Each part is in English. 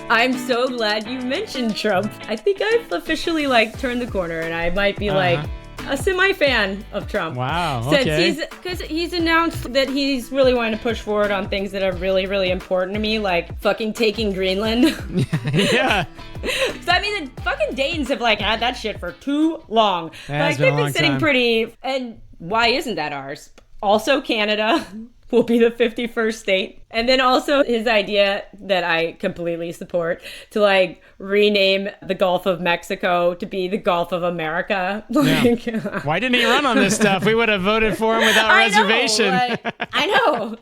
I'm so glad you mentioned Trump. I think I've officially turned the corner, and I might be a semi-fan of Trump. Wow, okay. Because he's announced that he's really wanting to push forward on things that are really, really important to me, like fucking taking Greenland. Yeah. So, I mean, the fucking Danes have had that shit for too long. They've been sitting pretty, and why isn't that ours? Also, Canada will be the 51st state. And then also his idea that I completely support to rename the Gulf of Mexico to be the Gulf of America. Yeah. Why didn't he run on this stuff? We would have voted for him without reservation. I know.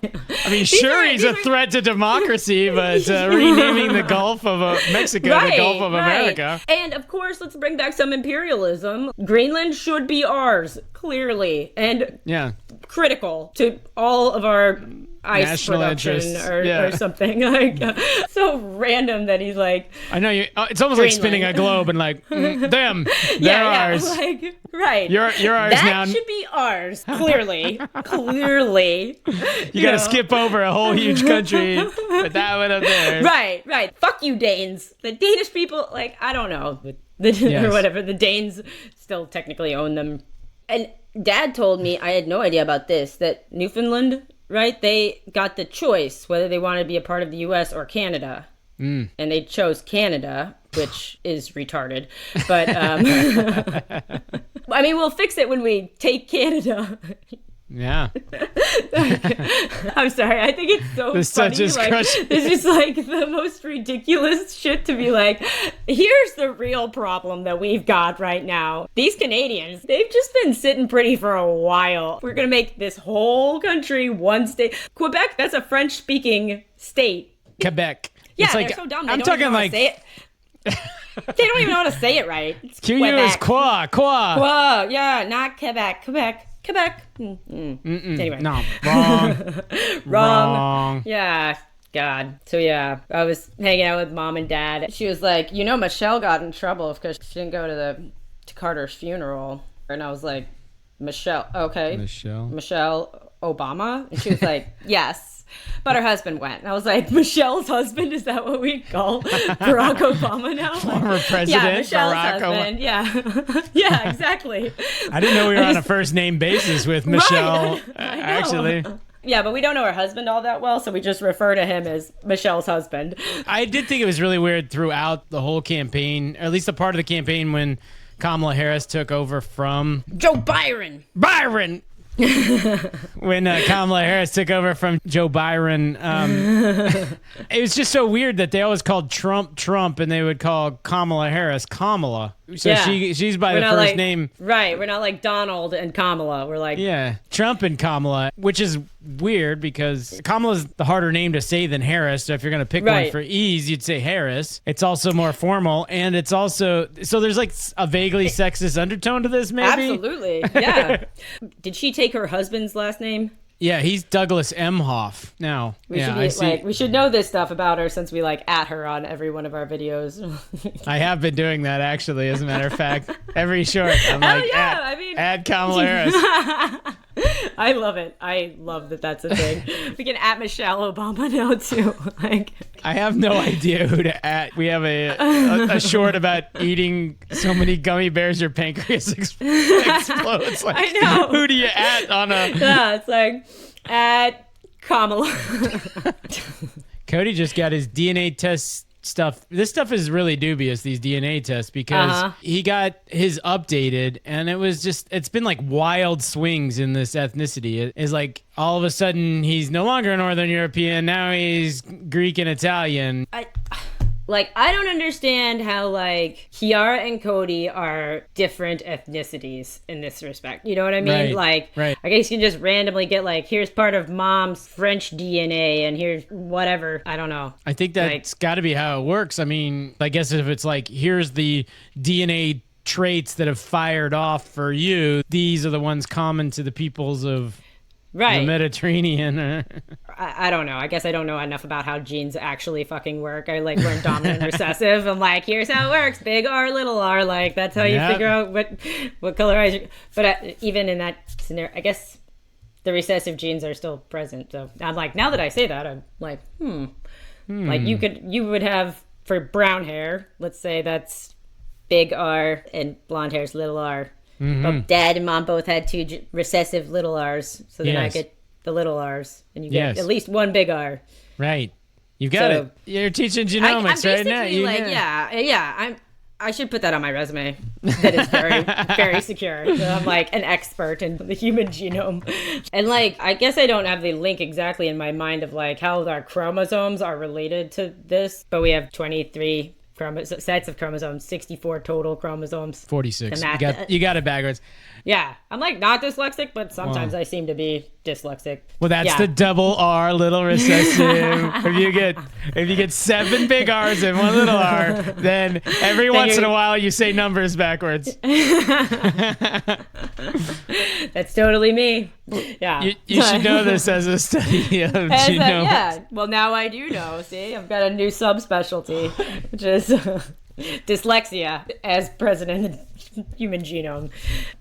I mean, he's a threat to democracy, but renaming the Gulf of Mexico the Gulf of America. And of course, let's bring back some imperialism. Greenland should be ours, clearly. And critical to all of our ice national production or something so random that he's I know you. It's almost like spinning a globe and them. They're ours. Right. You're ours now. That should be ours. Clearly. Clearly. You gotta skip over a whole huge country, but that one up there. Right. Fuck you, Danes. The Danish people, I don't know, or whatever. The Danes still technically own them. And Dad told me, I had no idea about this, that Newfoundland, right? They got the choice whether they wanted to be a part of the U.S. or Canada. And they chose Canada, which is retarded. But, I mean, we'll fix it when we take Canada. Yeah. I'm sorry. I think it's so funny. It's just the most ridiculous shit to be here's the real problem that we've got right now. These Canadians, they've just been sitting pretty for a while. We're going to make this whole country one state. Quebec, that's a French-speaking state. Quebec. Yeah, they're so dumb. They don't even know how to say it. They don't even know how to say it right. It's Q-U is qua. Qua, yeah, not Quebec. Quebec. Anyway. No, wrong. Yeah, God. So yeah, I was hanging out with Mom and Dad. She was like, Michelle got in trouble because she didn't go to Carter's funeral. And I was like, Michelle, okay. Michelle Obama? And she was like, yes. But her husband went. And I was like, Michelle's husband? Is that what we call Barack Obama now? Former president Michelle's Barack husband. Yeah, exactly. I didn't know we were on a first name basis with Michelle, actually. Yeah, but we don't know her husband all that well, so we just refer to him as Michelle's husband. I did think it was really weird throughout the whole campaign, or at least a part of the campaign when Kamala Harris took over from Joe Byron. When Kamala Harris took over from Joe Byron, it was just so weird that they always called Trump, and they would call Kamala Harris Kamala. So she's by the first name. Right. We're not like Donald and Kamala. We're like... Yeah. Trump and Kamala, which is weird because Kamala's the harder name to say than Harris. So if you're going to pick one for ease, you'd say Harris. It's also more formal. And it's also... So there's a vaguely sexist undertone to this, maybe? Absolutely. Yeah. Did she take her husband's last name? Yeah, he's Douglas Emhoff now. We should know this stuff about her since we at her on every one of our videos. I have been doing that actually, as a matter of fact. Every short, I'm add Kamala Harris. I love it. I love that that's a thing. We can at Michelle Obama now too. I have no idea who to at. We have a short about eating so many gummy bears your pancreas explodes. I know. Who do you at on a... Yeah, it's at Kamala. Cody just got his DNA test stuff. This stuff is really dubious, these DNA tests, because he got his updated, and it's been wild swings in this ethnicity. It is all of a sudden he's no longer Northern European, now he's Greek and Italian. I don't understand how, Kiara and Cody are different ethnicities in this respect. You know what I mean? Right. I guess you can just randomly get, here's part of mom's French DNA, and here's whatever. I don't know. I think that's got to be how it works. I mean, I guess if it's here's the DNA traits that have fired off for you, these are the ones common to the peoples of... the Mediterranean. I don't know. I guess I don't know enough about how genes actually fucking work. I learned dominant and recessive. I'm here's how it works. Big R, little r. That's how you figure out what color eyes. But even in that scenario, I guess the recessive genes are still present. So I'm now that I say that, I'm you would have for brown hair, let's say that's big R and blonde hair is little r. But dad and mom both had two recessive little r's, so then I get the little r's, and you get at least one big R. Right. You got it. You're teaching genomics right now. I should put that on my resume. That is very, very secure. So I'm like an expert in the human genome. And like, I guess I don't have the link exactly in my mind of like how our chromosomes are related to this, but we have 23 sets of chromosomes, 64 total chromosomes. 46. You got it backwards. Yeah, I'm like not dyslexic, but sometimes I seem to be dyslexic. Well, that's the double R, little recessive. if you get 7 big R's and 1 little R, then every once in a while you say numbers backwards. That's totally me. Yeah, you should know this as a study of genomics. Well, now I do know. See, I've got a new subspecialty, which is dyslexia as president of human genome.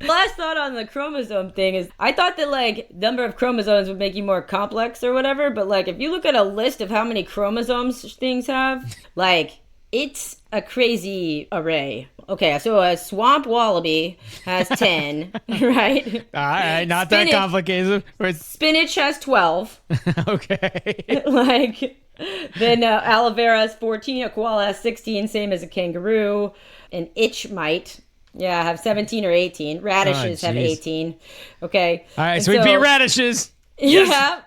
Last thought on the chromosome thing is I thought that like number of chromosomes would make you more complex or whatever, but like if you look at a list of how many chromosomes things have, like it's a crazy array. Okay, so a swamp wallaby has 10, right? All right, not that complicated. Spinach has 12. Okay. Then aloe vera has 14, a koala has 16, same as a kangaroo. An itch mite, have 17 or 18. Radishes have 18. Okay. All right, so we beat radishes. Yes. Yeah.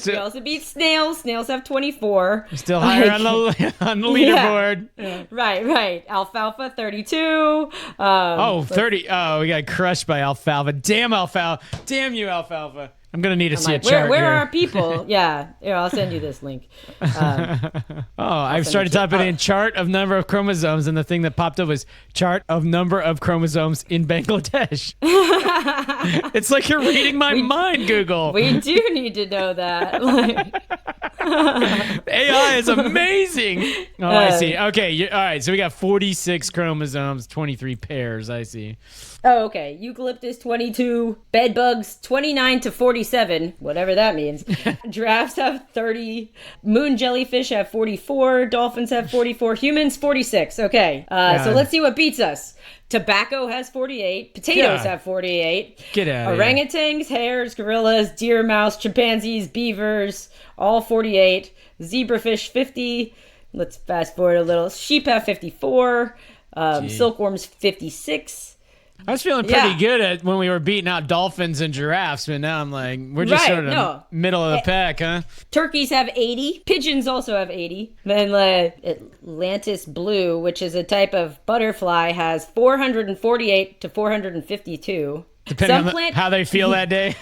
We also beat snails. Snails have 24. Still higher on the leaderboard. Yeah. Right. Alfalfa, 32. 30. Oh, we got crushed by alfalfa. Damn alfalfa. Damn you, alfalfa. I'm going to need to see a chart Where here. are our people? Yeah. Here, I'll send you this link. I've started typing in chart of number of chromosomes, and the thing that popped up was chart of number of chromosomes in Bangladesh. It's like you're reading my mind, Google. We do need to know that. AI is amazing. Oh, I see. Okay. All right. So we got 46 chromosomes, 23 pairs. I see. Oh, okay. Eucalyptus 22, bedbugs 29 to 47, whatever that means. Giraffes have 30, moon jellyfish have 44, dolphins have 44, humans 46. Okay. So let's see what beats us. Tobacco has 48, potatoes have 48. Get out of Orangutans, hares, gorillas, deer, mouse, chimpanzees, beavers, all 48. Zebrafish 50. Let's fast forward a little. Sheep have 54. Silkworms 56. I was feeling pretty good at when we were beating out dolphins and giraffes, but now I'm like, we're just sort of middle of the pack, huh? Turkeys have 80. Pigeons also have 80. Then Atlantis blue, which is a type of butterfly, has 448 to 452. Depending on how they feel that day.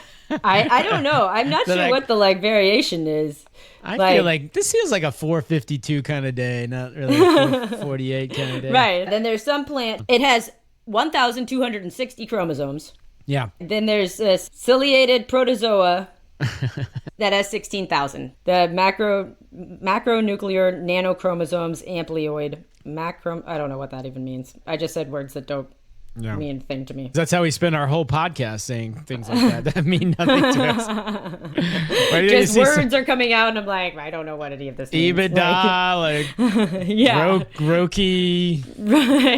I don't know. I'm not sure what the variation is. I feel like this feels like a 452 kind of day, not really a 448 kind of day. Right. Then there's some plant. It has 1,260 chromosomes. Yeah. Then there's a ciliated protozoa that has 16,000. The macronuclear nanochromosomes amploid. I don't know what that even means. I just said words that don't mean a thing to me. That's how we spend our whole podcast saying things like that mean nothing to us. Just words are coming out and I'm like, I don't know what any of this means. EBITDA, Roki,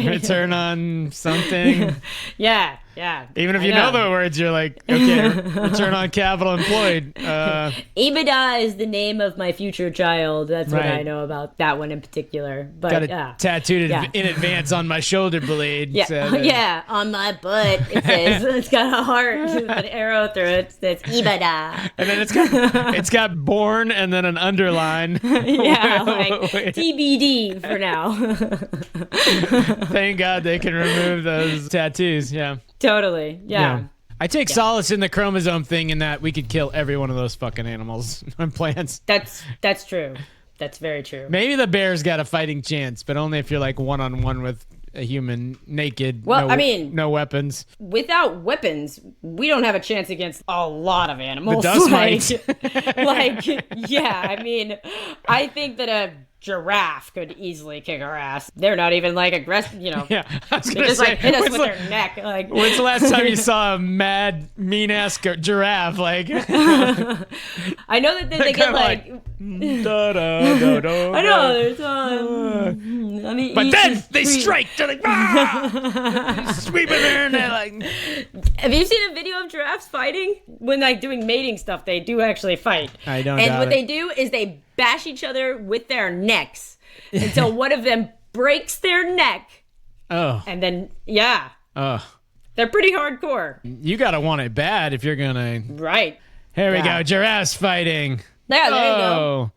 return on something. Yeah. Even if you know the words, you're like, okay, return on capital employed. EBITDA is the name of my future child. That's what I know about that one in particular. But got it tattooed in advance on my shoulder blade. Yeah, on my butt. It says it's got a heart with an arrow through it. That's EBITDA. And then it's got born and then an underline. TBD for now. Thank God they can remove those tattoos. Yeah. Totally. Yeah. I take solace in the chromosome thing in that we could kill every one of those fucking animals and plants. That's true. That's very true. Maybe the bear's got a fighting chance, but only if you're like one-on-one with a human naked. Well, no weapons. Without weapons, we don't have a chance against a lot of animals. The dust mites. I think that a giraffe could easily kick our ass. They're not even aggressive, Yeah, I was they gonna just say, hit us with their neck. When's the last time you saw a mad, mean-ass giraffe? I know that they get da da da da. I know there's Let me But eat then this they treat. strike. They're like, ah! Sweeping there, and they're like, Have you seen a video of giraffes fighting? When like doing mating stuff, they do actually fight. I don't And doubt what it. they do is they bash each other with their necks until one of them breaks their neck. oh, And then, yeah, oh. they're pretty hardcore. You gotta want it bad if you're gonna. Right. Here we Yeah. go, giraffes fighting. Yeah, there you go. Oh.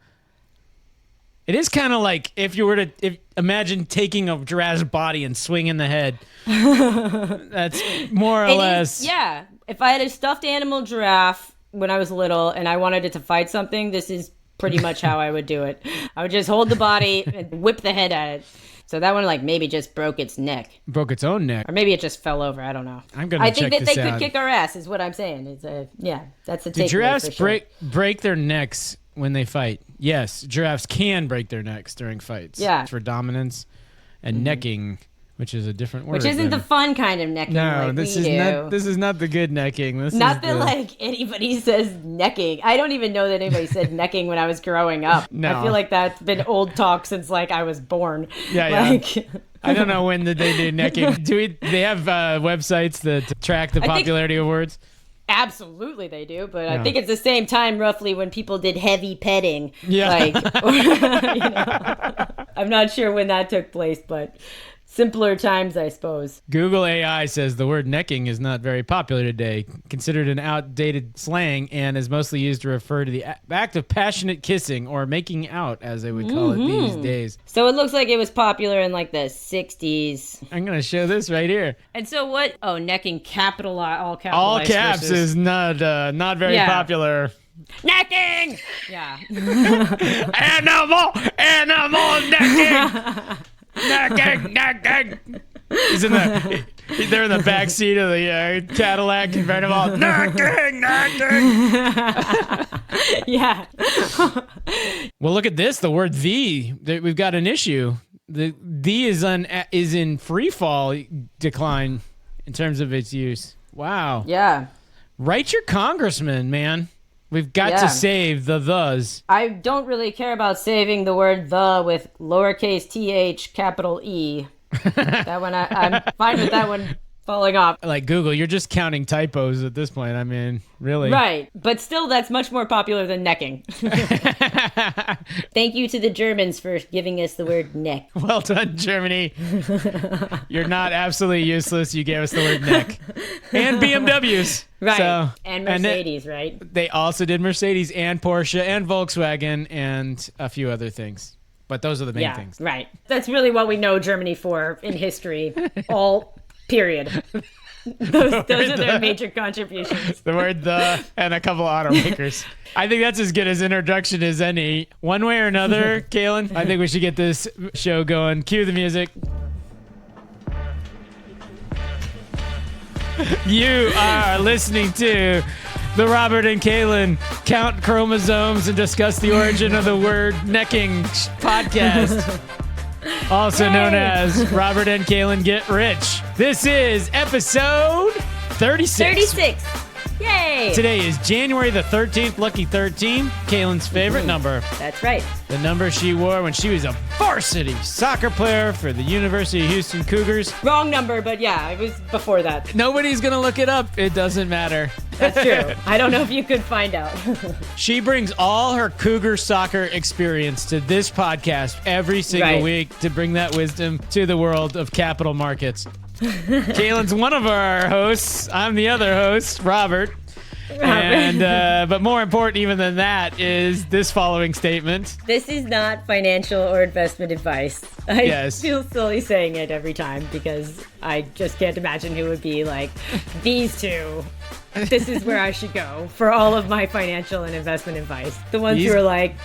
It is kind of like if you were to imagine taking a giraffe's body and swinging the head. That's more or It less. is, yeah. If I had a stuffed animal giraffe when I was little and I wanted it to fight something, this is pretty much how I would do it. I would just hold the body and whip the head at it. So that one, like, maybe just broke its neck. Broke its own neck. Or maybe it just fell over. I don't know. I'm gonna I check think that this they out. could kick our ass, is what I'm saying. It's that's the takeaway. Do giraffes for sure. break their necks when they fight? Yes, giraffes can break their necks during fights. Yeah. For dominance and necking, which is a different word. Which isn't the than- fun kind of necking No, like this we is do. not. This is not the good necking. This Not is that, like, anybody says necking. I don't even know that anybody said necking when I was growing up. No. I feel like that's been old talk since, like, I was born. Yeah, yeah. Like, I don't know when did they do necking. They have websites that track the think- popularity of words? absolutely they do, but Yeah. I think it's the same time, roughly, when people did heavy petting. Yeah. Like, I'm not sure when that took place, but simpler times, I suppose. Google AI says the word necking is not very popular today, considered an outdated slang, and is mostly used to refer to the act of passionate kissing or making out, as they would call it these days. So it looks like it was popular in, like, the 60s. I'm going to show this right here. And so what? Oh, necking all capitalized. All caps versus- is not very Yeah. popular. necking. Yeah. Animal necking. Necking. They're in the back seat of the Cadillac convertible. Necking. Yeah. Well, look at this. The word "the." We've got an issue. The is in free fall decline in terms of its use. Wow. Yeah. Write your congressman, man. We've got Yeah. to save the thes. I don't really care about saving the word the with lowercase th, capital E. That one, I'm fine with that one falling off. Like Google, you're just counting typos at this point. I mean, really. Right. But still, that's much more popular than necking. Thank you to the Germans for giving us the word neck. Well done, Germany. You're not absolutely useless. You gave us the word neck. And BMWs. Right. So, and it- Mercedes, right? they also did Mercedes and Porsche and Volkswagen and a few other things. But those are the main Yeah, things. right. That's really what we know Germany for in history. All period. Those are their major contributions. The word "the" and a couple of automakers. I think that's as good as introduction as any. One way or another, Kalyn, I think we should get this show going. Cue the music. You are listening to the Robert and Kalyn Count Chromosomes and Discuss the Origin of the Word Necking podcast. Also known as Robert and Kalyn Get Rich. This is episode 36. 36. Yay! Today is January the 13th, lucky 13, Kalyn's favorite number. That's right. The number she wore when she was a varsity soccer player for the University of Houston Cougars. Wrong number, but yeah, it was before that. Nobody's going to look it up. It doesn't matter. That's true. I don't know if you could find out. She brings all her Cougar soccer experience to this podcast every single Right. week to bring that wisdom to the world of capital markets. Kalyn's one of our hosts. I'm the other host, Robert. And but more important even than that is this following statement. This is not financial or investment advice. I Yes. feel silly saying it every time because I just can't imagine who would be like, these two. This is where I should go for all of my financial and investment advice. The ones These- who are like,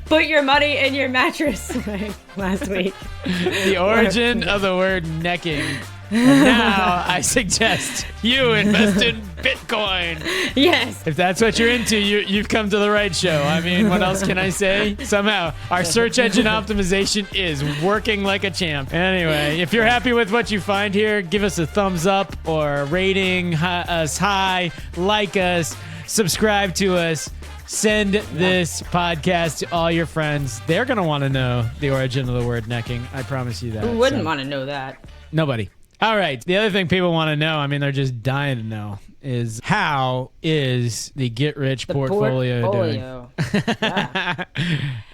put your money in your mattress, like last week. The origin of the word necking. And now I suggest you invest in Bitcoin. Yes. If that's what you're into, you've come to the right show. I mean, what else can I say? Somehow, our search engine optimization is working like a champ. Anyway, if you're happy with what you find here, give us a thumbs up or a rating us high, like us, subscribe to us. Send this podcast to all your friends. They're going to want to know the origin of the word necking. I promise you that. Who wouldn't want to know that? Nobody. All right. The other thing people want to know, I mean, they're just dying to know, is how is the get-rich portfolio doing? Yeah.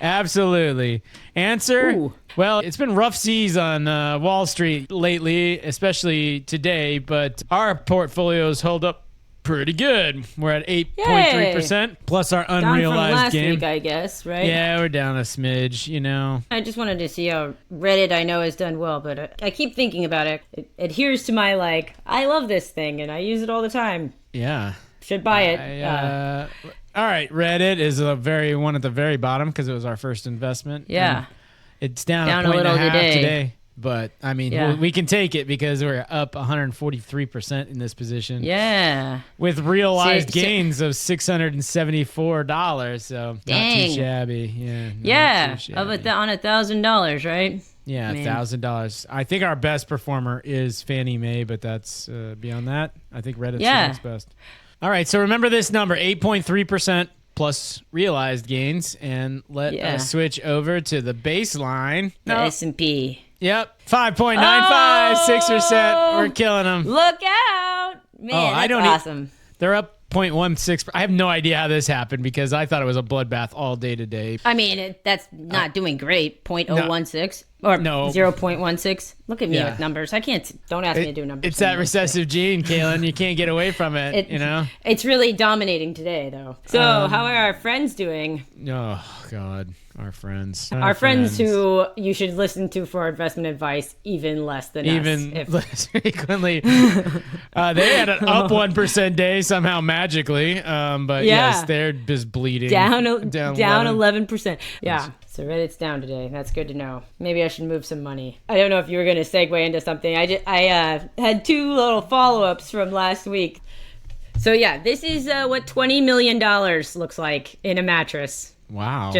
Absolutely. Answer? Ooh. Well, it's been rough seas on Wall Street lately, especially today, but our portfolios hold up pretty good. We're at 8.3% plus our Down unrealized from last game. week, I guess, right? Yeah, we're down a smidge, you know. I just wanted to see how Reddit, I know, has done well, but I keep thinking about it. It adheres to my, I love this thing, and I use it all the time. Yeah. Should buy it. All right, Reddit is one at the very bottom because it was our first investment. Yeah. It's down a a point little and a half today. today. But, I mean, we can take it because we're up 143% in this position. Yeah. With realized gains of $674. So, dang. not too shabby. Yeah. Yeah. Too shabby. On $1,000, right? Yeah, $1,000. I think our best performer is Fannie Mae, but that's beyond that. I think Reddit's the next best. All right, so remember this number, 8.3% plus realized gains. And let us switch over to the baseline. The S&P. Yep, 5.95, 6%. We're killing them. Look out. Man, that's awesome. They're up 0.16. I have no idea how this happened because I thought it was a bloodbath all day today. I mean, that's not doing great. 0.016 or 0.16. Look at me with numbers. I can't. Don't ask me to do numbers. It's that recessive gene, Kalyn. You can't get away from it. You know. It's really dominating today, though. So, how are our friends doing? Oh God, our friends. Our friends who you should listen to for investment advice even less than us. Less frequently. They had an up 1% day somehow magically. But yes, they're just bleeding. Down 11%. Yeah. So Reddit's down today. That's good to know. Maybe I should move some money. I don't know if you were going to segue into something. I had two little follow-ups from last week. So yeah, this is what $20 million looks like in a mattress. Wow.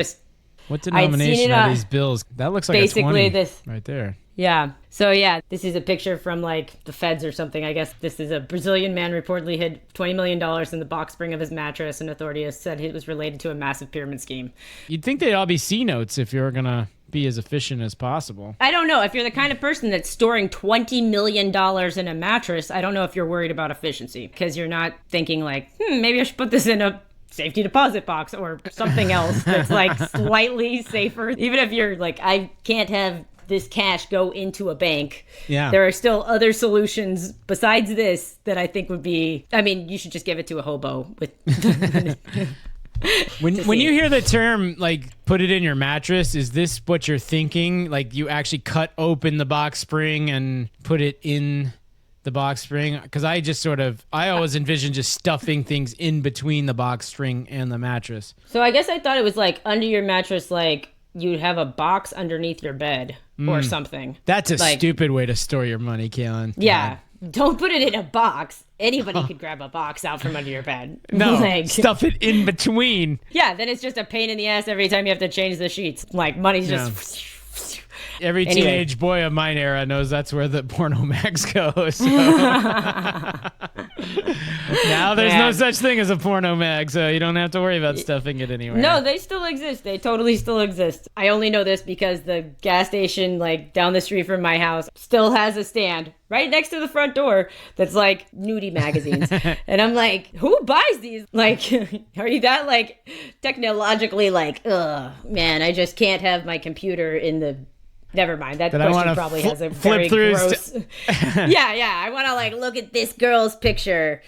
What denomination are these bills? That looks like basically a 20 right there. Yeah. So yeah, this is a picture from the feds or something. I guess this is a Brazilian man reportedly hid $20 million in the box spring of his mattress, and authorities said it was related to a massive pyramid scheme. You'd think they'd all be C notes if you're going to be as efficient as possible. I don't know. If you're the kind of person that's storing $20 million in a mattress, I don't know if you're worried about efficiency because you're not thinking maybe I should put this in a safety deposit box or something else that's slightly safer. Even if you're I can't have this cash go into a bank. Yeah. There are still other solutions besides this that I think would be, you should just give it to a hobo with When you hear the term put it in your mattress, is this what you're thinking? You actually cut open the box spring and put it in the box spring? Because I always envision just stuffing things in between the box spring and the mattress. So I guess I thought it was under your mattress, you'd have a box underneath your bed or something. That's a stupid way to store your money, Kalyn. Yeah. Don't put it in a box. Anybody could grab a box out from under your bed. No, stuff it in between. Yeah, then it's just a pain in the ass every time you have to change the sheets. Money's just... Every teenage boy of mine era knows that's where the porno mags go. So. Now there's no such thing as a porno mag, so you don't have to worry about stuffing it anywhere. No, they still exist. They totally still exist. I only know this because the gas station down the street from my house still has a stand right next to the front door that's nudie magazines. And I'm who buys these? Are you that technologically ugh, man, I just can't have my computer in the... Never mind. That question probably has a very gross... Yeah. I want to look at this girl's picture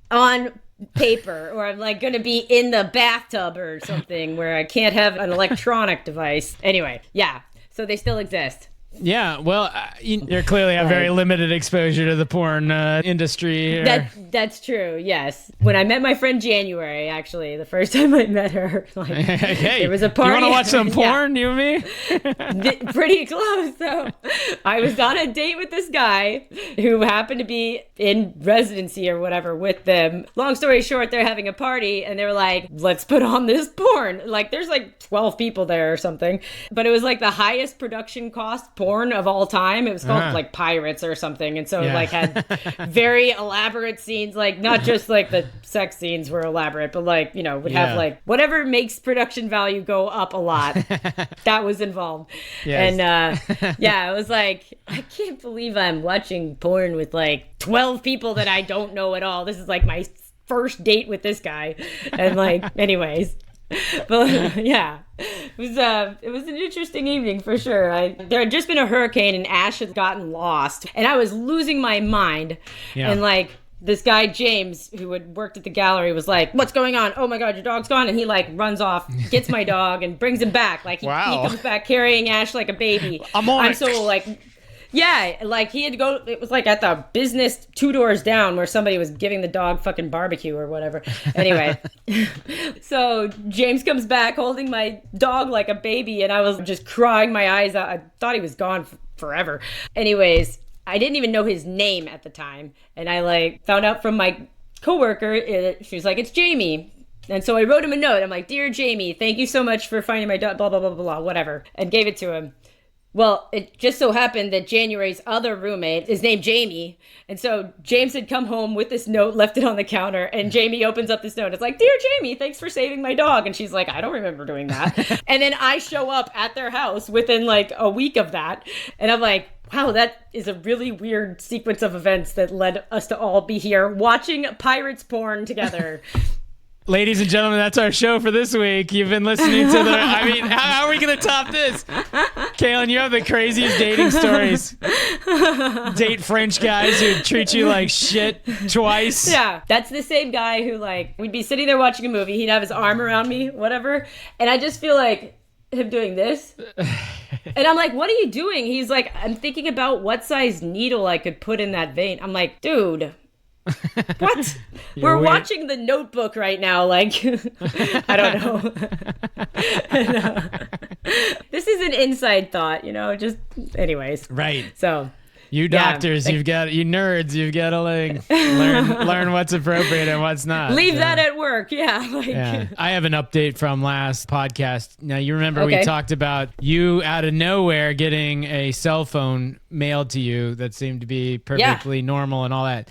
on paper, or I'm going to be in the bathtub or something where I can't have an electronic device. Anyway, yeah. So they still exist. Yeah, well, you clearly have very limited exposure to the porn industry here. That's true, yes. When I met my friend January, actually, the first time I met her, hey, there was a party. You want to watch some porn, you and me? Pretty close. So I was on a date with this guy who happened to be in residency or whatever with them. Long story short, they're having a party, and they were let's put on this porn. There's 12 people there or something. But it was the highest production cost porn porn of all time. It was called like Pirates or something. And so it like had very elaborate scenes, like not just like the sex scenes were elaborate, but like, you know, would have like whatever makes production value go up a lot. That was involved. Yes. And yeah, it was like, I can't believe I'm watching porn with like 12 people that I don't know at all. This is like my first date with this guy. And like, anyways. But yeah, it was an interesting evening for sure. There had just been a hurricane and Ash had gotten lost and I was losing my mind. And like this guy James, who had worked at the gallery, was like, "What's going on? Oh my God, your dog's gone!" And he like runs off, gets my dog, and brings him back. Like he comes back carrying Ash like a baby. I'm so like. Yeah, like he had to go, it was like at the business 2 doors down where somebody was giving the dog fucking barbecue or whatever. Anyway, so James comes back holding my dog like a baby and I was just crying my eyes out. I thought he was gone forever. Anyways, I didn't even know his name at the time. And I like found out from my coworker, she was like, "It's Jamie." And so I wrote him a note. I'm like, "Dear Jamie, thank you so much for finding my dog, blah, blah, blah, blah, blah, whatever." And gave it to him. Well, it just so happened that January's other roommate is named Jamie. And so James had come home with this note, left it on the counter, and Jamie opens up this note. It's like, "Dear Jamie, thanks for saving my dog." And she's like, "I don't remember doing that." And then I show up at their house within like a week of that. And I'm like, wow, that is a really weird sequence of events that led us to all be here watching pirates porn together. Ladies and gentlemen, that's our show for this week. You've been listening to I mean, how are we going to top this? Kalyn, you have the craziest dating stories. Date French guys who treat you like shit twice. Yeah, that's the same guy who like, we'd be sitting there watching a movie, he'd have his arm around me, whatever, and I just feel like him doing this. And I'm like, "What are you doing?" He's like, "I'm thinking about what size needle I could put in that vein." I'm like, dude. What? We're watching The Notebook right now. Like, I don't know. This is an inside thought, you know, just anyways. Right. So you doctors, you nerds, you've got to like learn what's appropriate and what's not. Leave that at work. Yeah. Like, yeah. I have an update from last podcast. Now, you remember we talked about you out of nowhere getting a cell phone mailed to you that seemed to be perfectly normal and all that.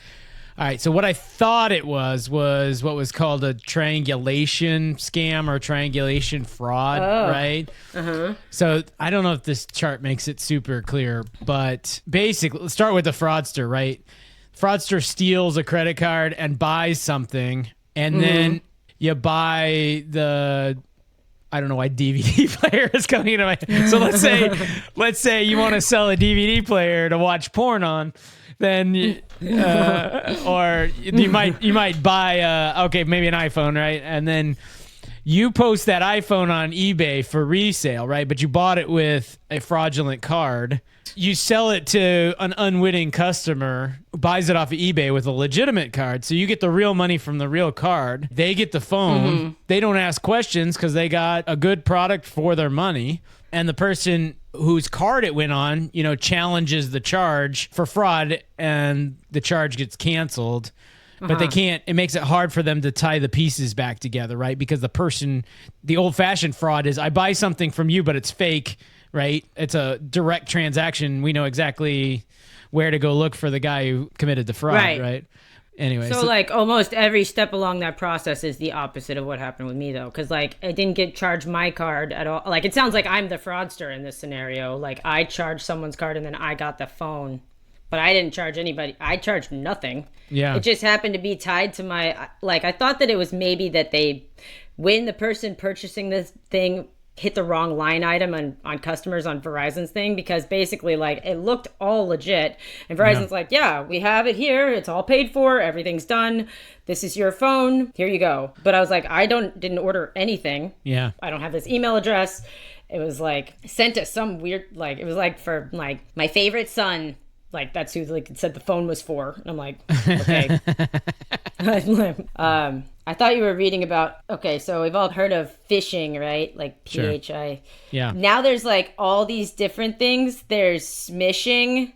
All right, so what I thought it was what was called a triangulation scam or triangulation fraud, right? Uh-huh. So I don't know if this chart makes it super clear, but basically, let's start with the fraudster, right? Fraudster steals a credit card and buys something, and then you buy the... I don't know why DVD player is coming into my... So let's say you want to sell a DVD player to watch porn on. Then or you might buy maybe an iPhone, right? And then you post that iPhone on eBay for resale, right? But you bought it with a fraudulent card. You sell it to an unwitting customer who buys it off of eBay with a legitimate card. So you get the real money from the real card. They get the phone. They don't ask questions because they got a good product for their money. And the person whose card it went on, you know, challenges the charge for fraud and the charge gets canceled. But they can't, it makes it hard for them to tie the pieces back together, right? Because the old-fashioned fraud is I buy something from you, but it's fake, right? It's a direct transaction. We know exactly where to go look for the guy who committed the fraud, right? Anyway, so like almost every step along that process is the opposite of what happened with me, though, because like I didn't get charged my card at all. Like it sounds like I'm the fraudster in this scenario. Like I charged someone's card and then I got the phone, but I didn't charge anybody. I charged nothing. Yeah, it just happened to be tied to my like. I thought that it was maybe that when the person purchasing this thing hit the wrong line item on customers on Verizon's thing, because basically like it looked all legit and Verizon's like, yeah, we have it here, it's all paid for, everything's done, this is your phone, here you go. But I was like, didn't order anything. I don't have this email address. It was like sent to some weird, like it was like for like my favorite son, like that's who like said the phone was for. And I'm like, okay. I thought you were reading about, okay, so we've all heard of phishing, right? Like PHI. Sure. Yeah. Now there's like all these different things. There's smishing,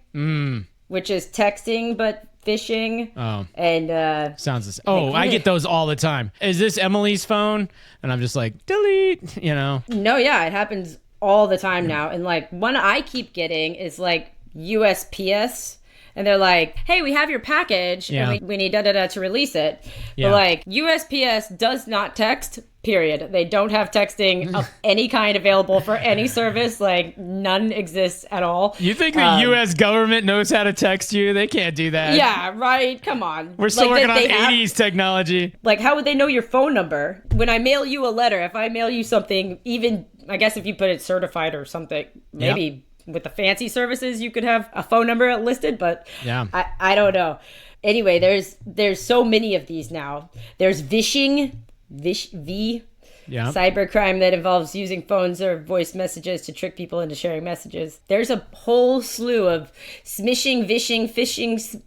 which is texting, but phishing. Oh. And sounds the same. Oh, I get those all the time. Is this Emily's phone? And I'm just like, delete, you know. No, yeah, it happens all the time now. And like one I keep getting is like USPS. And they're like, hey, we have your package and we need da-da-da to release it. But like USPS does not text, period. They don't have texting of any kind available for any service. Like none exists at all. You think the U.S. government knows how to text you? They can't do that. Yeah, right. Come on. We're still working on 80s technology. Like how would they know your phone number? When I mail you a letter, if I mail you something, even, I guess if you put it certified or something, maybe with the fancy services, you could have a phone number listed, but I don't know. Anyway, there's so many of these now. There's Vishing, cybercrime that involves using phones or voice messages to trick people into sharing messages. There's a whole slew of Smishing, Vishing, Phishing,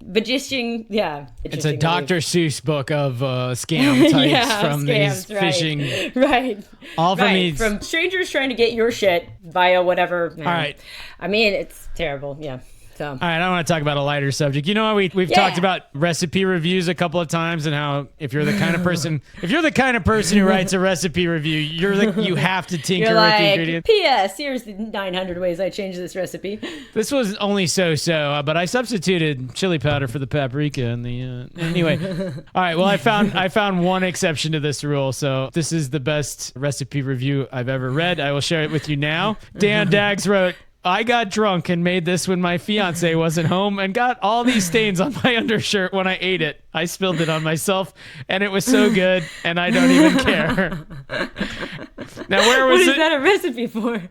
Vishing, It's a Dr. Seuss book of scam types from scams, these phishing. Right. All from these. From strangers trying to get your shit via whatever. All right. I mean, it's terrible. Yeah. So. All right, I want to talk about a lighter subject. You know, we've talked about recipe reviews a couple of times, and how if you're the kind of person who writes a recipe review, you have to tinker with the ingredients. P.S. Here's the 900 ways I changed this recipe. This was only so, but I substituted chili powder for the paprika and the anyway. All right, well, I found one exception to this rule, so this is the best recipe review I've ever read. I will share it with you now. Dan Daggs wrote, I got drunk and made this when my fiance wasn't home and got all these stains on my undershirt when I ate it. I spilled it on myself and it was so good and I don't even care. Now, where was it? What is that a recipe for?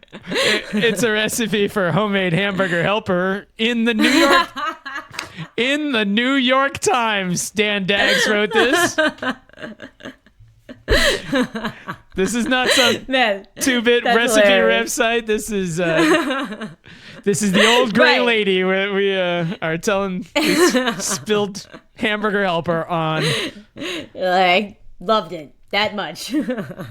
It's a recipe for homemade hamburger helper in the New York Times. Dan Daggs wrote this. This is not some 2-bit recipe website. This is the old gray lady where we are telling this spilled hamburger helper on. I loved it that much.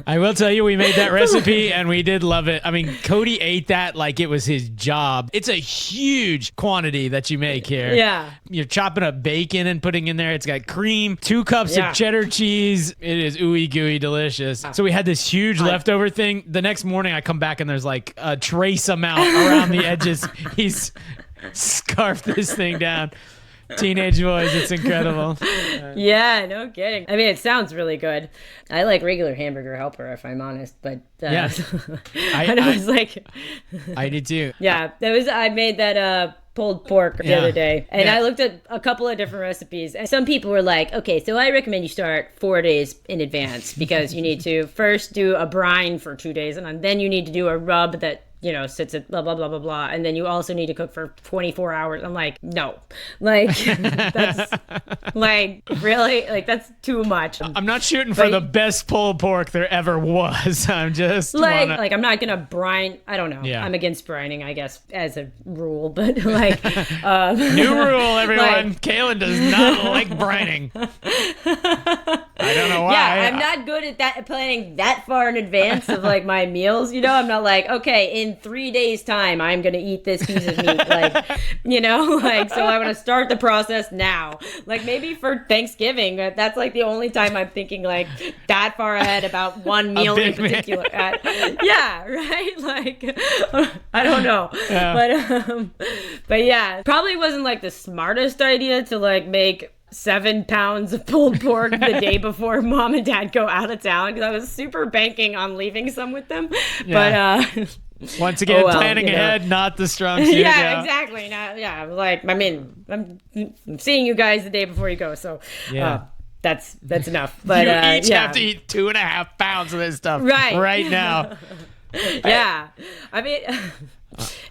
I will tell you, we made that recipe and we did love it. I mean, Cody ate that like it was his job. It's a huge quantity that you make here. Yeah. You're chopping up bacon and putting in there. It's got cream, 2 cups of cheddar cheese. It is ooey gooey delicious. So we had this huge leftover thing. The next morning I come back and there's like a trace amount around the edges. He's scarfed this thing down. Teenage boys, it's incredible. Yeah, no kidding. I mean, it sounds really good. I like regular hamburger helper, if I'm honest, but I did too. Yeah, I made that pulled pork the other day, and I looked at a couple of different recipes, and some people were like, okay, so I recommend you start 4 days in advance because you need to first do a brine for 2 days, and then you need to do a rub that sits at blah, blah, blah, blah, blah. And then you also need to cook for 24 hours. I'm like, no. Like, that's, like, really? Like, that's too much. I'm not shooting for the best pulled pork there ever was. I'm just... Like, I'm not going to brine. I don't know. Yeah. I'm against brining, I guess, as a rule. But, like... New rule, everyone. Kalyn does not like brining. I don't know why. Yeah, I'm not good at that, planning that far in advance of, like, my meals. I'm not like, okay, in 3 days time I'm gonna eat this piece of meat, like, so I'm gonna start the process now, like maybe for Thanksgiving. That's like the only time I'm thinking like that far ahead about one meal in particular. Yeah, right, like I don't know. But yeah, probably wasn't like the smartest idea to like make 7 pounds of pulled pork the day before Mom and Dad go out of town, because I was super banking on leaving some with them. But once again, planning ahead, not the strong suit. Exactly. Like, I mean, I'm seeing you guys the day before you go, so that's enough. But you each have to eat 2.5 pounds of this stuff right now. Yeah, I mean,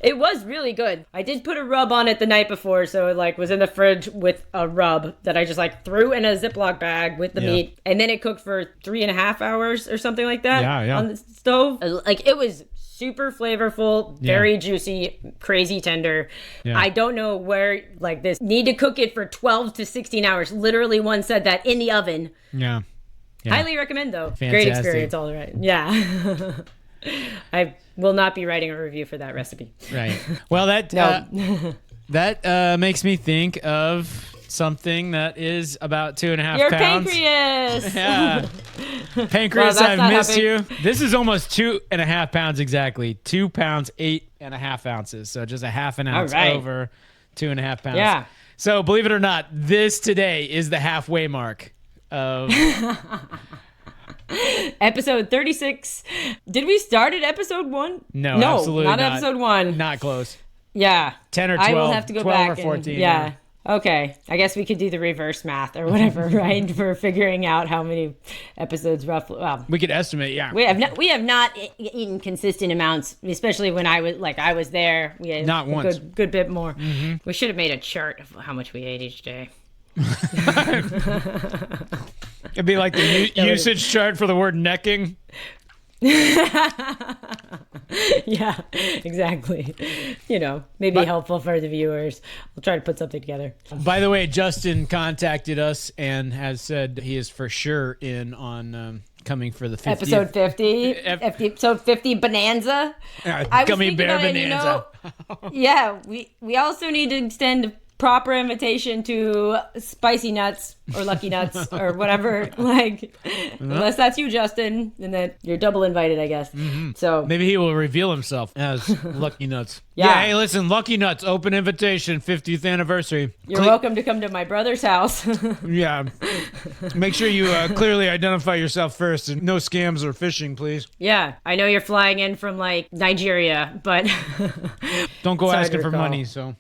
it was really good. I did put a rub on it the night before, so it like was in the fridge with a rub that I just like threw in a Ziploc bag with the meat, and then it cooked for 3.5 hours or something like that on the stove. Like, it was super flavorful, very juicy, crazy tender. I don't know where, like, this need to cook it for 12 to 16 hours. Literally, one said that in the oven. Yeah. Highly recommend, though. Fantastic. Great experience, all right. Yeah. I will not be writing a review for that recipe. Right. Well, that makes me think of something that is about 2.5 Your pounds. pancreas. Yeah. Pancreas, Well, I've missed you. This is almost 2.5 pounds exactly. 2 pounds, 8.5 ounces. So just a half an ounce over 2.5 pounds. Yeah. So believe it or not, this today is the halfway mark of Episode 36. Did we start at episode 1? No, no, absolutely not episode 1. Not close. Yeah. 10 or 12. I will have to go 12 back or 14. Yeah. Okay. I guess we could do the reverse math or whatever, right? For figuring out how many episodes roughly. Well, We could estimate, yeah. we have not eaten consistent amounts, especially when I was there. We had Not once. Good bit more. Mm-hmm. We should have made a chart of how much we ate each day. It'd be like the usage chart for the word necking. Yeah, exactly. Maybe helpful for the viewers. We'll try to put something together. By the way, Justin contacted us and has said he is for sure in on coming for the 50th. Episode 50. Episode 50 bonanza. Gummy bear bonanza. Yeah, we also need to extend a proper invitation to Spicy Nuts or Lucky Nuts or whatever. Unless that's you, Justin, and then you're double invited, I guess. Mm-hmm. So maybe he will reveal himself as Lucky Nuts. Yeah. Hey, listen, Lucky Nuts, open invitation, 50th anniversary. You're welcome to come to my brother's house. Yeah. Make sure you clearly identify yourself first and no scams or phishing, please. Yeah, I know you're flying in from Nigeria, but don't go asking for money, so.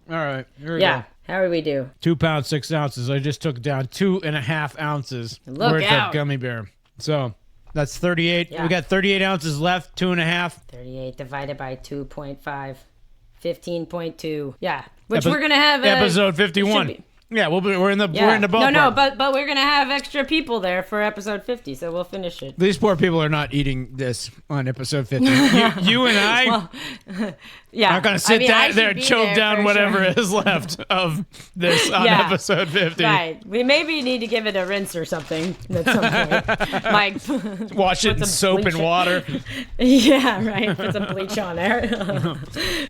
All right, here we go. How do we do? 2 pounds, 6 ounces. I just took down 2.5 ounces worth of gummy bear. So that's 38. Yeah. We got 38 ounces left, 2.5. 38 divided by 2.5, 15.2. Yeah, which we're gonna have episode 51. Yeah, we're in the ballpark. No, but we're gonna have extra people there for episode 50, so we'll finish it. These poor people are not eating this on episode 50. You and I are gonna sit there and choke down whatever is left of this on episode 50. Right. We maybe need to give it a rinse or something at some point. Wash it in soap and water. Yeah, right. Put some bleach on there.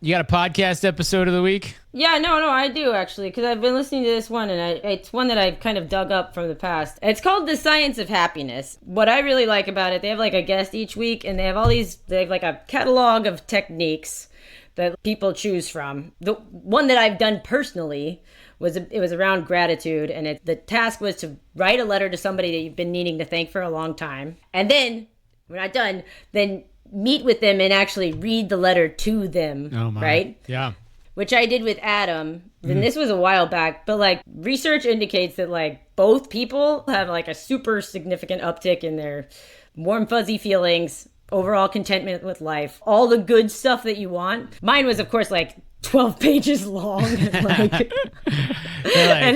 You got a podcast episode of the week? Yeah, no, I do actually, because I've been listening to this one, and it's one that I've kind of dug up from the past. It's called The Science of Happiness. What I really like about it, they have a guest each week, and they have a catalog of techniques that people choose from. The one that I've done personally was around gratitude, and the task was to write a letter to somebody that you've been needing to thank for a long time, and then when I'm done, then meet with them and actually read the letter to them. Oh my. Right? Yeah. Which I did with Adam, and this was a while back, but research indicates that both people have a super significant uptick in their warm fuzzy feelings, overall contentment with life, all the good stuff that you want. Mine was, of course, 12 pages long. And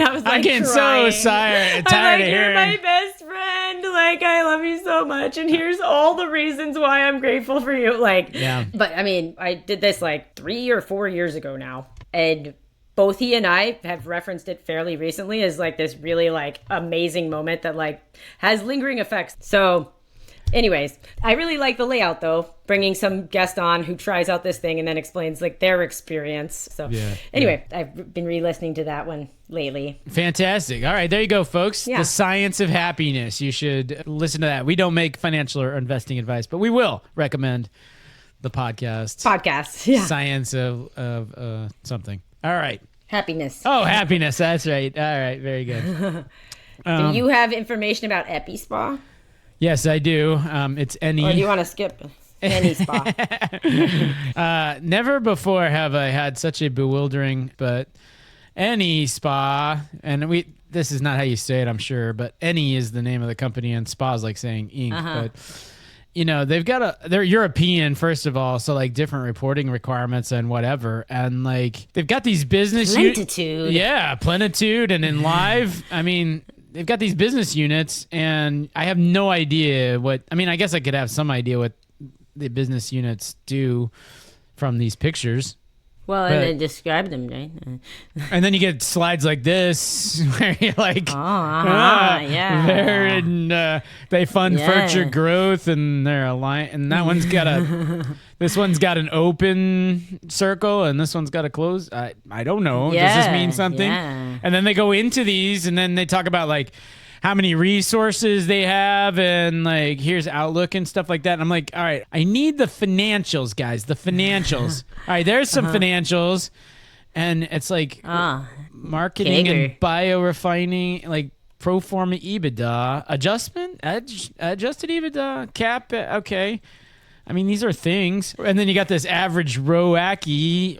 I was I'm getting crying. so tired of hearing. You're my best friend. I love you so much. And here's all the reasons why I'm grateful for you. Yeah. But I did this 3 or 4 years ago now. And both he and I have referenced it fairly recently as this really amazing moment that has lingering effects. So anyways, I really like the layout though, bringing some guest on who tries out this thing and then explains their experience. So anyway, I've been re-listening to that one lately. Fantastic. All right, there you go, folks. Yeah. The Science of Happiness. You should listen to that. We don't make financial or investing advice, but we will recommend the podcast. Yeah. Science of something. All right. Happiness. Oh, happiness. That's right. All right. Very good. Do you have information about Epi-Spa? Yes, I do. It's any. Or do you want to skip any spa? Never before have I had such a bewildering, but any spa, and this is not how you say it, I'm sure, but any is the name of the company, and spa is like saying ink. But they're European, first of all, so different reporting requirements and whatever, and they've got these business Plenitude. Plenitude, and in live, they've got these business units, and I have no idea I guess I could have some idea what the business units do from these pictures, Well, and then describe them, right? And then you get slides like this where you're like, yeah, they're in, they fund furniture growth, and they're aligned. And that one's got this one's got an open circle, and this one's got a closed. I don't know. Does this mean something? Yeah. And then they go into these, and then they talk about like how many resources they have, and like here's Outlook and stuff like that. And I'm like, all right, I need the financials, guys. The financials. All right, there's some financials, and it's like marketing and biorefining, like pro forma EBITDA, adjusted EBITDA, cap. Okay, I mean these are things. And then you got this average ROACE,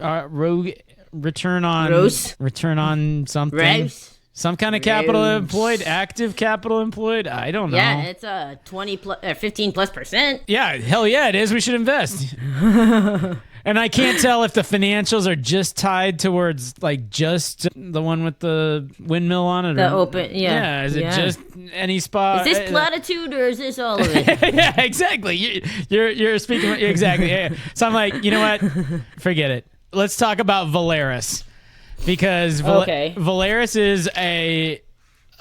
return on something. Rose. Some kind of capital employed, active capital employed. I don't know. Yeah, it's a 15+%. Yeah, hell yeah, it is. We should invest. And I can't tell if the financials are just tied towards like just the one with the windmill on it. The open, Yeah, is it just any spot? Is this platitude or is this all of it? Yeah, exactly. You're speaking exactly. Yeah. So I'm like, you know what? Forget it. Let's talk about Valaris. Because Valaris is a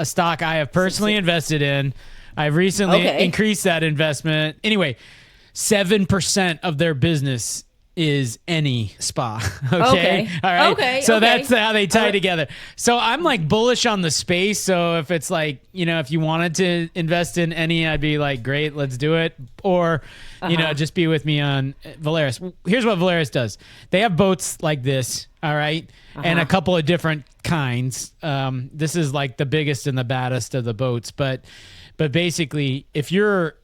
stock I have personally invested in. I've recently increased that investment. Anyway, 7% of their business is any spa. Okay. All right. Okay. So that's how they tie together. So I'm like bullish on the space. So if it's like, if you wanted to invest in any, I'd be like, great, let's do it. Or, just be with me on Valaris. Here's what Valaris does. They have boats like this. All right. And a couple of different kinds. This is like the biggest and the baddest of the boats. But basically, if you're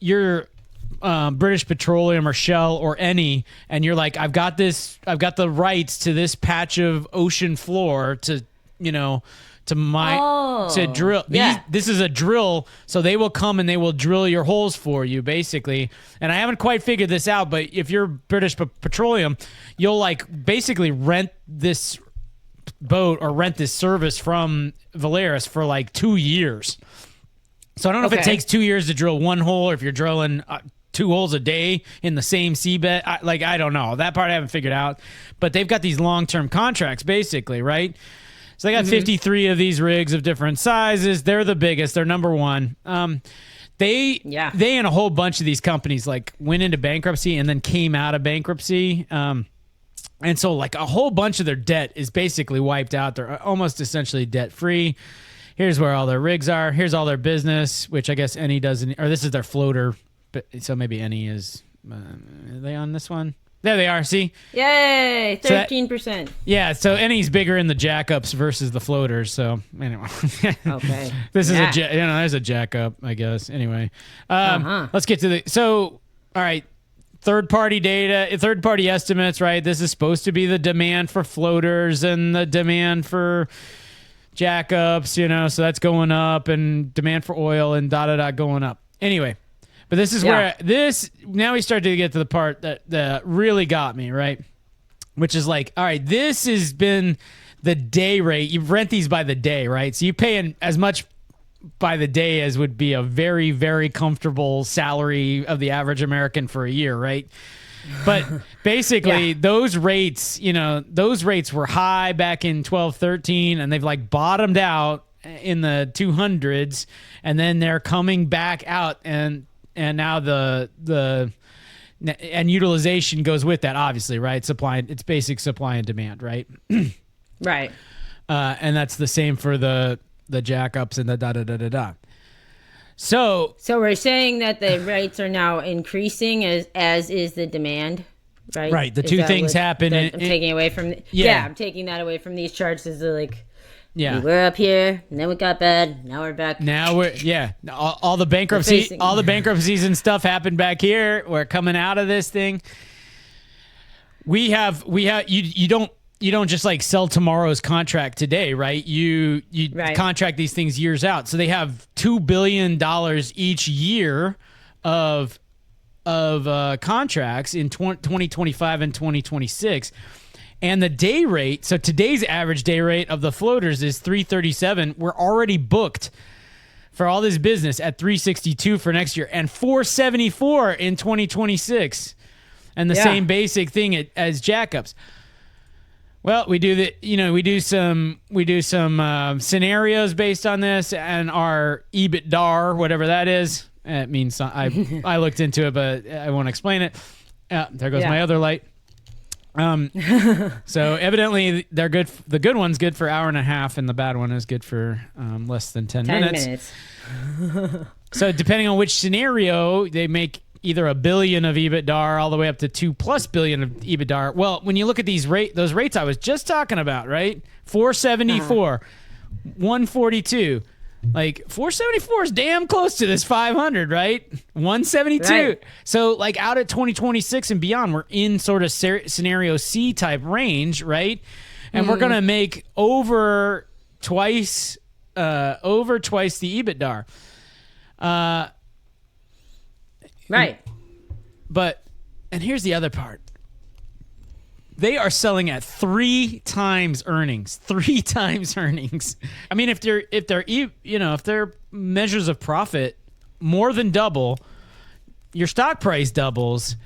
British Petroleum or Shell or any, and you're like, I've got the rights to this patch of ocean floor to drill. This is a drill, so they will come and they will drill your holes for you, basically. And I haven't quite figured this out, but if you're British Petroleum, you'll like basically rent this boat or rent this service from Valaris for like 2 years. So I don't know if it takes 2 years to drill one hole, or if you're drilling 2 holes a day in the same seabed. I don't know. That part I haven't figured out. But they've got these long-term contracts, basically, right? So they got 53 of these rigs of different sizes. They're the biggest. They're number one. They and a whole bunch of these companies like went into bankruptcy and then came out of bankruptcy. And so like a whole bunch of their debt is basically wiped out. They're almost essentially debt-free. Here's where all their rigs are. Here's all their business, which I guess Eni doesn't, or this is their floater. But so maybe Eni is, are they on this one? There they are. See? Yay! 13%. So Eni's bigger in the jackups versus the floaters. So anyway, this is there's a jackup, I guess. Anyway, let's get to all right. Third-party data, third-party estimates, right? This is supposed to be the demand for floaters and the demand for jackups, so that's going up, and demand for oil and going up. Anyway, but this is where now we start to get to the part that really got me, right? Which is like, all right, this has been the day rate. You rent these by the day, right? So you pay as much by the day as would be a very, very comfortable salary of the average American for a year, right? But basically those rates were high back in 12, 13, and they've like bottomed out in the 200s, and then they're coming back out, and now the utilization goes with that, obviously, right? It's basic supply and demand, right? Right. And that's the same for the jackups and the So we're saying that the rates are now increasing as is the demand, right? Right. The two things happen. I'm taking away from. I'm taking that away from these charts. Is like, we were up here, and then we got bad. Now we're back. Now we're all the bankruptcies and stuff happened back here. We're coming out of this thing. We have you don't just like sell tomorrow's contract today, right? You contract these things years out. So they have $2 billion each year of contracts in 2025 and 2026. And the day rate, so today's average day rate of the floaters is $337. We're already booked for all this business at $362 for next year and $474 in 2026. And the same basic thing as jackups. Well, we do some scenarios based on this, and our EBITDA, whatever that is. It means I looked into it, but I won't explain it. There goes my other light. So evidently they're good. The good one's good for hour and a half, and the bad one is good for less than 10 minutes. So depending on which scenario, they make either $1 billion of EBITDA all the way up to $2+ billion of EBITDA. Well, when you look at those rates I was just talking about, right? 474, 142. Like 474 is damn close to this 500, right? 172. Right. So like out at 2026 and beyond, we're in sort of scenario C type range, right? And we're gonna make over twice the EBITDA. Right. And here's the other part. They are selling at 3 times earnings. 3 times earnings. I mean, if their measures of profit more than double, your stock price doubles,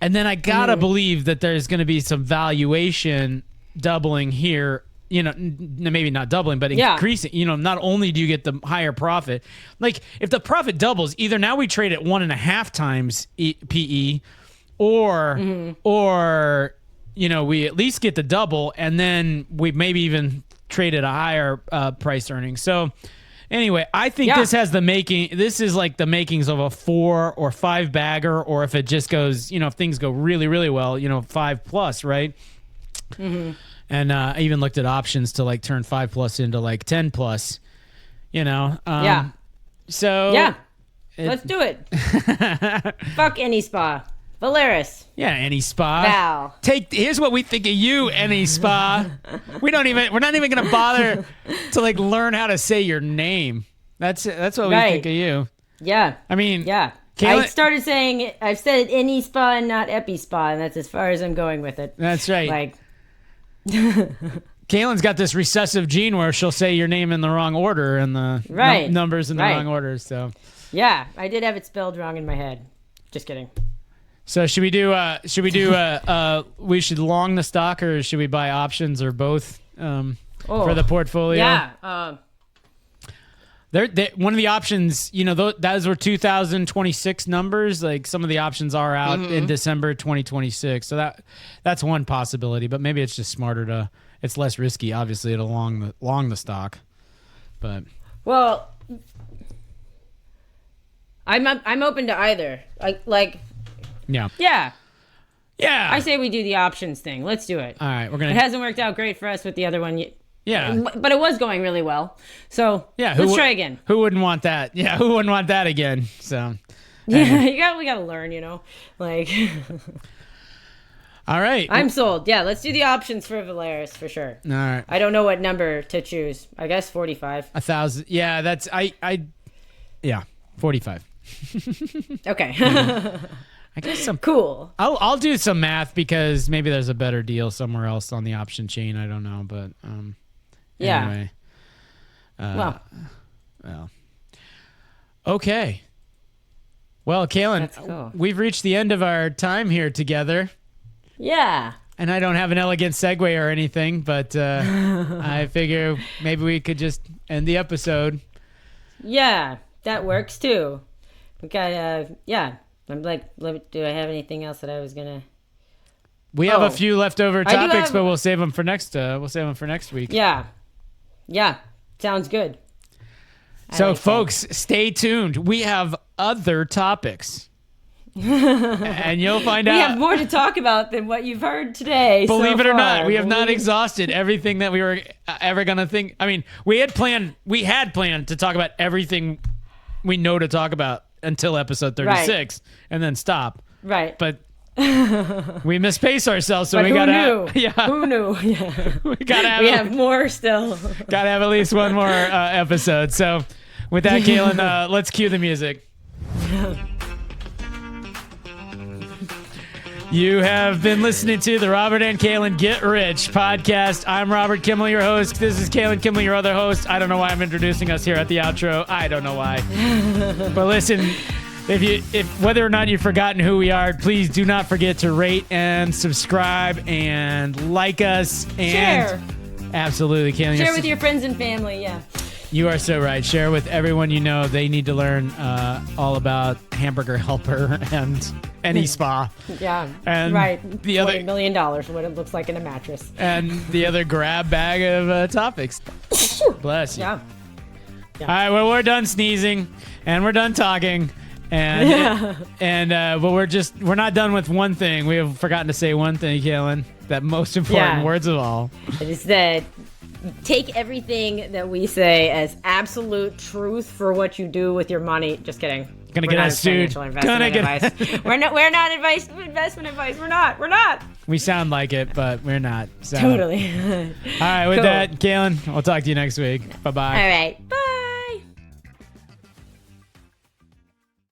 and then I gotta believe that there's going to be some valuation doubling here. Maybe not doubling, but increasing. Not only do you get the higher profit, like if the profit doubles, either now we trade at 1.5 times PE, or we at least get the double, and then we maybe even trade at a higher price earnings. So anyway, I think this has this is like the makings of a 4 or 5 bagger, or if it just goes, if things go really, really well, 5+, right? Mm-hmm. And I even looked at options to like turn 5+ into like 10+, So let's do it. Fuck any spa. Valaris. Yeah, any spa. Val. Here's what we think of you, any spa. We're not even gonna bother to like learn how to say your name. That's what we think of you. Yeah. I mean, yeah. I started saying I've said any spa and not epi spa, and that's as far as I'm going with it. That's right. Like Kalyn's got this recessive gene where she'll say your name in the wrong order and the numbers in the wrong order. So yeah, I did have it spelled wrong in my head. Just kidding. So should we do we should long the stock, or should we buy options, or both for the portfolio? Yeah. One of the options, those were 2026 numbers. Like some of the options are out in December 2026. So that's one possibility, but maybe it's just smarter it's less risky, obviously, to long the stock. But well, I'm open to either. Yeah. I say we do the options thing. Let's do it. All right, It hasn't worked out great for us with the other one yet. Yeah. But it was going really well. So let's try again. Who wouldn't want that? Yeah, who wouldn't want that again? So yeah, we gotta learn, All right. I'm sold. Yeah, let's do the options for Valaris for sure. All right. I don't know what number to choose. I guess 45. 1,000. Yeah, that's 45. Okay. I guess cool. I'll do some math, because maybe there's a better deal somewhere else on the option chain. I don't know, but anyway. Well. Okay. Well, Kalyn, cool. We've reached the end of our time here together. Yeah. And I don't have an elegant segue or anything, but I figure maybe we could just end the episode. Yeah, that works too. We got I'm like, do I have anything else that I was gonna? We have a few leftover topics, but we'll save them for next. We'll save them for next week. Yeah, sounds good. So, folks, stay tuned. We have other topics, and you'll find out. We have more to talk about than what you've heard today. Believe it or not, we have not exhausted everything that we were ever gonna think. I mean, we had planned to talk about everything we know to talk about until episode 36, and then stop. Right. But we mispace ourselves, so but we who gotta. Knew? Yeah. Who knew? Yeah. We have more still. Gotta have at least one more episode. So, with that, Kalyn, let's cue the music. You have been listening to the Robert and Kalyn Get Rich podcast. I'm Robert Kimmel, your host. This is Kalyn Kimmel, your other host. I don't know why I'm introducing us here at the outro. I don't know why. But listen, If whether or not you've forgotten who we are, please do not forget to rate and subscribe and like us and Share. Absolutely, Kalyn. Share with your friends and family. Yeah. You are so right. Share with everyone you know. They need to learn all about Hamburger Helper and any spa. Yeah. And right. the other $20 million, what it looks like in a mattress. And the other grab bag of topics. Bless you. Yeah. All right. Well, we're done sneezing and we're done talking. But we're not done with one thing. We have forgotten to say one thing, Kalyn. That most important words of all. It is that take everything that we say as absolute truth for what you do with your money. Just kidding. Gonna get us sued. We're not investment advice. We're not. We sound like it, but we're not. So. Totally. All right. With that, Kalyn, we'll talk to you next week. Bye-bye. All right. Bye.